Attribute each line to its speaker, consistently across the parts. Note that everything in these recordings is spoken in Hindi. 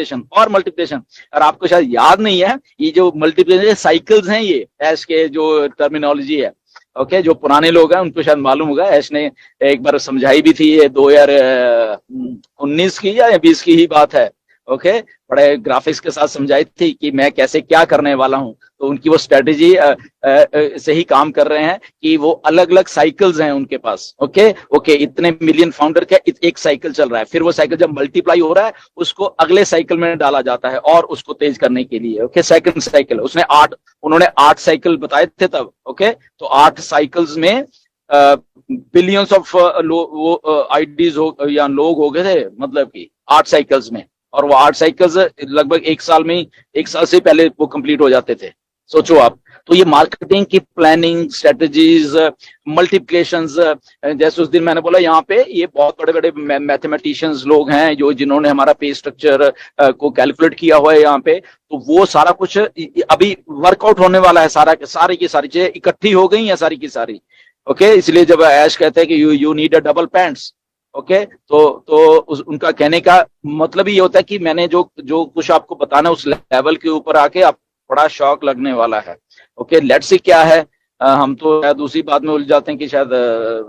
Speaker 1: मल्टीप्लिकेशन और मल्टीप्लिकेशन। और आपको शायद याद नहीं है, ये जो मल्टीप्लिकेशन साइकिल्स हैं, ये ऐश के जो टर्मिनोलॉजी है, ओके, जो पुराने लोग हैं उनको शायद मालूम होगा, ऐश ने एक बार समझाई भी थी, ये 2019 की या 20 की ही बात है, ओके, बड़े ग्राफिक्स के साथ समझाई थी कि मैं कैसे क्या करने वाला हूं। तो उनकी वो स्ट्रेटेजी से ही काम कर रहे हैं कि वो अलग अलग साइकिल्स हैं उनके पास, ओके ओके, इतने मिलियन फाउंडर का एक साइकिल चल रहा है, फिर वो साइकिल जब मल्टीप्लाई हो रहा है उसको अगले साइकिल में डाला जाता है और उसको तेज करने के लिए, ओके, सेकंड साइकिल। उन्होंने 8 साइकिल बताए थे तब, ओके, तो 8 साइकिल्स में बिलियंस ऑफ आईडीज हो या लोग हो गए थे, मतलब कि 8 साइकिल्स में, और वो 8 साइकिल्स लगभग 1 साल में, 1 साल से पहले वो कंप्लीट हो जाते थे, सोचो आप। तो ये मार्केटिंग की प्लानिंग, स्ट्रेटजीज, मल्टीप्लिकेशंस, जैसे उस दिन मैंने बोला यहाँ पे ये बहुत बड़े बड़े मैथमेटिशियंस लोग हैं जो जिन्होंने हमारा पे स्ट्रक्चर को कैलकुलेट किया हुआ है यहाँ पे, तो वो सारा कुछ अभी वर्कआउट होने वाला है, सारी की सारी चीजें इकट्ठी हो गई हैं सारी की सारी, ओके। इसलिए जब ऐश कहते हैं कि you need a double pants, okay, तो उनका कहने का मतलब ये होता है कि मैंने जो कुछ आपको बताना उस लेवल के ऊपर आके आप बड़ा शौक लगने वाला है, ओके। लेट्स सी क्या है, हम तो शायद दूसरी बात में उलझ जाते हैं कि शायद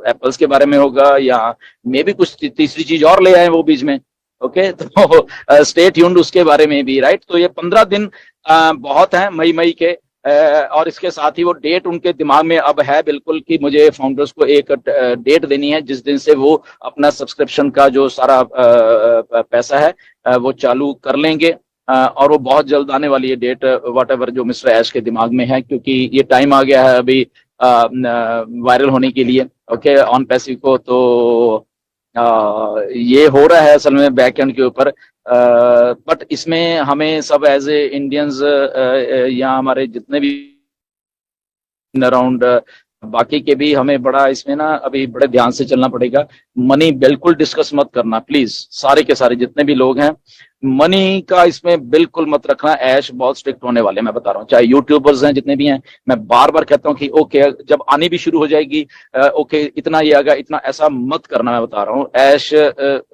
Speaker 1: एप्पल्स के बारे में होगा या मे भी कुछ तीसरी चीज और ले आए वो बीच में, ओके। तो स्टे ट्यून्ड उसके बारे में भी, राइट। तो ये 15 दिन बहुत हैं मई के, और इसके साथ ही वो डेट उनके दिमाग में अब है बिल्कुल कि मुझे फाउंडर्स को एक डेट देनी है जिस दिन से वो अपना सब्सक्रिप्शन का जो सारा पैसा है वो चालू कर लेंगे, और वो बहुत जल्द आने वाली है डेट, वट एवर जो मिस्टर ऐश के दिमाग में है, क्योंकि ये टाइम आ गया है अभी वायरल होने के लिए, ओके, ऑन पैसिव को। तो ये हो रहा है असल में बैक एंड के ऊपर, बट इसमें हमें सब एज ए इंडियंस या हमारे जितने भी अराउंड बाकी के भी, हमें बड़ा इसमें ना अभी बड़े ध्यान से चलना पड़ेगा। मनी बिल्कुल डिस्कस मत करना प्लीज, सारे के सारे जितने भी लोग हैं, मनी का इसमें बिल्कुल मत रखना। ऐश बहुत स्ट्रिक्ट होने वाले, मैं बता रहा हूँ, चाहे यूट्यूबर्स हैं जितने भी हैं, मैं बार बार कहता हूँ कि ओके जब आनी भी शुरू हो जाएगी, ओके इतना ये आएगा इतना, ऐसा मत करना, मैं बता रहा हूँ। ऐश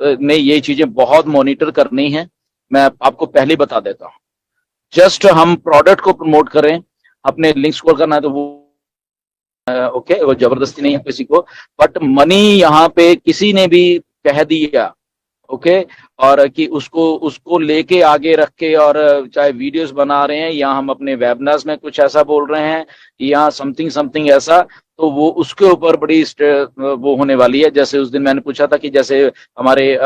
Speaker 1: ने ये चीजें बहुत मॉनिटर करनी है, मैं आपको पहले बता देता हूँ। जस्ट हम प्रोडक्ट को प्रमोट करें, अपने लिंक्स को करना है तो वो ओके, वो जबरदस्ती नहीं है किसी को, बट मनी यहाँ पे किसी ने भी कह दिया, ओके, और कि उसको लेके आगे रख के, और चाहे वीडियोस बना रहे हैं या हम अपने वेबिनार्स में कुछ ऐसा बोल रहे हैं या समथिंग ऐसा, तो वो उसके ऊपर बड़ी वो होने वाली है। जैसे उस दिन मैंने पूछा था कि जैसे हमारे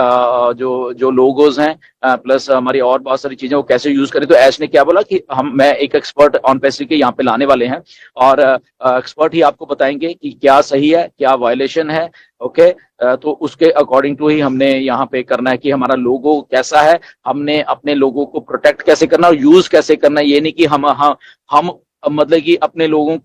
Speaker 1: जो लोगोज हैं प्लस हमारी और बहुत सारी चीजें वो कैसे यूज करें, तो ऐश ने क्या बोला कि मैं एक एक्सपर्ट ऑन पैसिव के यहाँ पे लाने वाले हैं, और एक्सपर्ट ही आपको बताएंगे कि क्या सही है क्या वायलेशन है, ओके। तो उसके अकॉर्डिंग टू ही हमने यहाँ पे करना है कि हमारा लोगो कैसा है, हमने अपने लोगों को प्रोटेक्ट कैसे करना और यूज कैसे करना है। ये नहीं कि हम मतलब कि अपने लोगों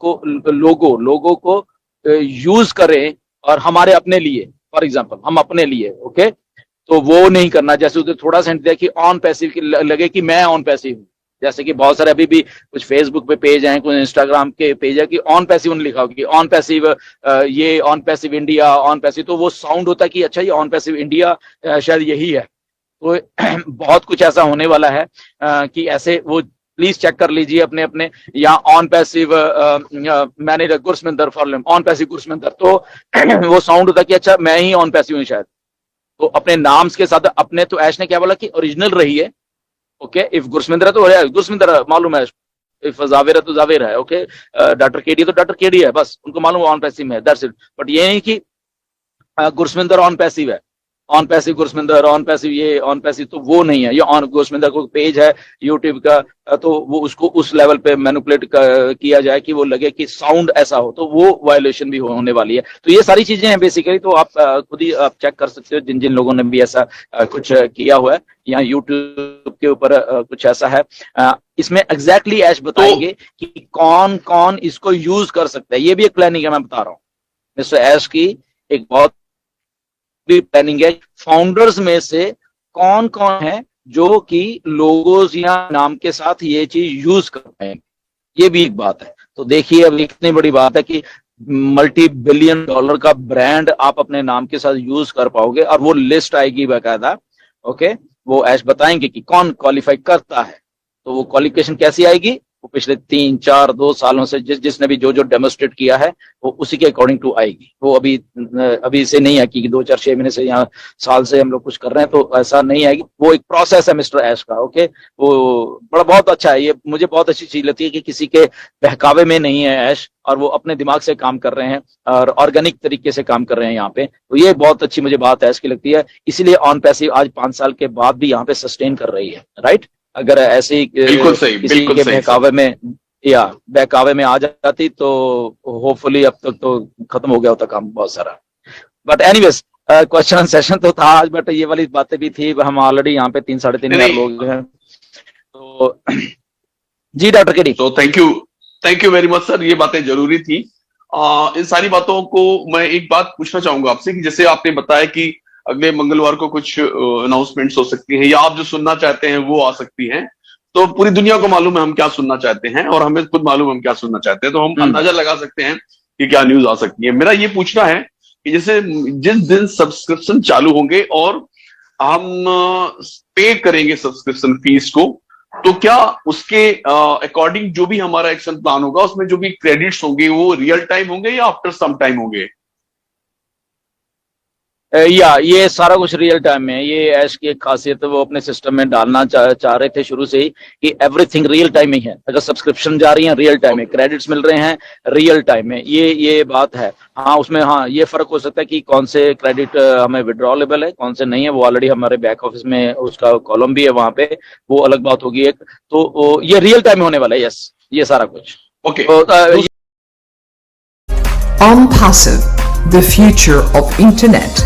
Speaker 1: को यूज करें और हमारे अपने लिए, फॉर एग्जांपल हम अपने लिए, ओके, तो वो नहीं करना। जैसे उसे थोड़ा सा दिया कि ऑन पैसिव की लगे कि मैं ऑन पैसिव हूँ, जैसे कि बहुत सारे अभी भी कुछ फेसबुक पे पेज हैं, कुछ इंस्टाग्राम के पेज है कि ऑन पैसिव लिखा हो कि ऑन पैसिव, ये on passive India, on passive, तो वो साउंड होता है कि अच्छा ये ऑन पैसिव इंडिया शायद यही है। तो बहुत कुछ ऐसा होने वाला है कि ऐसे वो प्लीज चेक कर लीजिए अपने या ऑन पैसिव मैनेजर गुरसमिंदर फॉरलम, ऑन पैसिव गुरसमिंदर, तो वो साउंड होता है कि अच्छा मैं ही ऑन पैसिव हूँ शायद। तो अपने नाम के साथ अपने, तो ऐश ने क्या बोला कि ओरिजिनल रही है, ओके, इफ गुरसमिंदर है तो गुरसमिंदर मालूम है, इफ जावेर है तो जावेर है, ओके, डॉक्टर केडी है तो डॉक्टर केडी है, बस उनको मालूम ऑन पैसिव है, दैट्स इट। बट ये नहीं कि गुरसमिंदर ऑन पैसिव है, ऑन पैसिव गुरसमिंदर, ऑन पैसिव ये, ऑन पैसिव, तो वो नहीं है। ये ऑन गुरसमिंदर को पेज है यूट्यूब का, तो वो उसको उस लेवल पे मैनिपुलेट किया जाए कि वो लगे कि साउंड ऐसा हो, तो वो वायलेशन भी होने वाली है। तो ये सारी चीजें हैं बेसिकली, तो आप खुद ही आप चेक कर सकते हो जिन जिन लोगों ने भी ऐसा कुछ किया हुआ है, या यूट्यूब के ऊपर कुछ ऐसा है। इसमें एग्जैक्टली ऐश बताएंगे कि कौन कौन इसको यूज कर सकता है, ये भी एक प्लानिंग है, मैं बता रहा हूँ। मिस्टर ऐश की एक बहुत भी प्लानिंग है, फाउंडर्स में से कौन कौन है जो कि लोगोस या नाम के साथ ये चीज यूज कर रहे हैं, ये भी एक बात है। तो देखिए अब इतनी बड़ी बात है कि मल्टी बिलियन डॉलर का ब्रांड आप अपने नाम के साथ यूज कर पाओगे, और वो लिस्ट आएगी बाकायदा, ओके। वो ऐश बताएंगे कि कौन क्वालिफाई करता है। तो वो क्वालिफिकेशन कैसी आएगी, वो पिछले 3 4 2 सालों से जिसने भी जो डेमोस्ट्रेट किया है वो उसी के अकॉर्डिंग टू आएगी। वो अभी से नहीं है कि 2 4 6 महीने से या साल से हम लोग कुछ कर रहे हैं तो ऐसा नहीं आएगी। वो एक प्रोसेस है मिस्टर ऐश का। ओके, वो बहुत अच्छा है। ये मुझे बहुत अच्छी चीज लगती है कि किसी के बहकावे में नहीं है ऐश, और वो अपने दिमाग से काम कर रहे हैं और ऑर्गेनिक तरीके से काम कर रहे हैं यहाँ पे। तो ये बहुत अच्छी मुझे बात ऐश की लगती है, इसीलिए ऑन पैसिव आज 5 साल के बाद भी यहाँ पे सस्टेन कर रही है। राइट, अगर ऐसे ही
Speaker 2: बिल्कुल सही,
Speaker 1: किसी
Speaker 2: बिल्कुल
Speaker 1: के
Speaker 2: सही
Speaker 1: बहकावे में या बहकावे में आ जाती तो होपफुली अब तक तो खत्म हो गया होता काम बहुत सारा। बट एनीवेज, क्वेश्चन सेशन तो था आज, बट ये वाली बातें भी थी। हम ऑलरेडी यहाँ पे 3 साढ़े 3 हजार लोग हैं तो जी डॉक्टर केडी।
Speaker 2: तो thank you very much sir, ये बातें जरूरी थी। इन सारी बातों को मैं एक बात पूछना चाहूंगा आपसे कि जैसे आपने बताया कि अगले मंगलवार को कुछ अनाउंसमेंट्स हो सकती हैं या आप जो सुनना चाहते हैं वो आ सकती हैं, तो पूरी दुनिया को मालूम है हम क्या सुनना चाहते हैं और हमें खुद मालूम है हम क्या सुनना चाहते हैं, तो हम अंदाजा लगा सकते हैं कि क्या न्यूज आ सकती है। मेरा ये पूछना है कि जैसे जिस दिन सब्सक्रिप्शन चालू होंगे और हम पे करेंगे सब्सक्रिप्शन फीस को, तो क्या उसके अकॉर्डिंग जो भी हमारा एक्शन प्लान होगा उसमें जो भी क्रेडिट्स होंगे वो रियल टाइम होंगे या आफ्टर सम टाइम होंगे?
Speaker 1: या ये सारा कुछ रियल टाइम में है। ये ऐश की एक खासियत है, वो अपने सिस्टम में डालना चाह रहे थे शुरू से ही कि एवरीथिंग रियल टाइम में है। अगर सब्सक्रिप्शन जा रही है रियल टाइम में, क्रेडिट्स मिल रहे हैं रियल टाइम में, ये बात है। हाँ, उसमें हाँ ये फर्क हो सकता है कि कौन से क्रेडिट हमें विड्रॉलेबल है, कौन से नहीं है। वो ऑलरेडी हमारे बैक ऑफिस में उसका कॉलम भी है वहां पे, वो अलग बात होगी एक। तो ये रियल टाइम में होने वाला है। यस, ये सारा कुछ
Speaker 2: okay.
Speaker 3: OnPassive, the future of internet.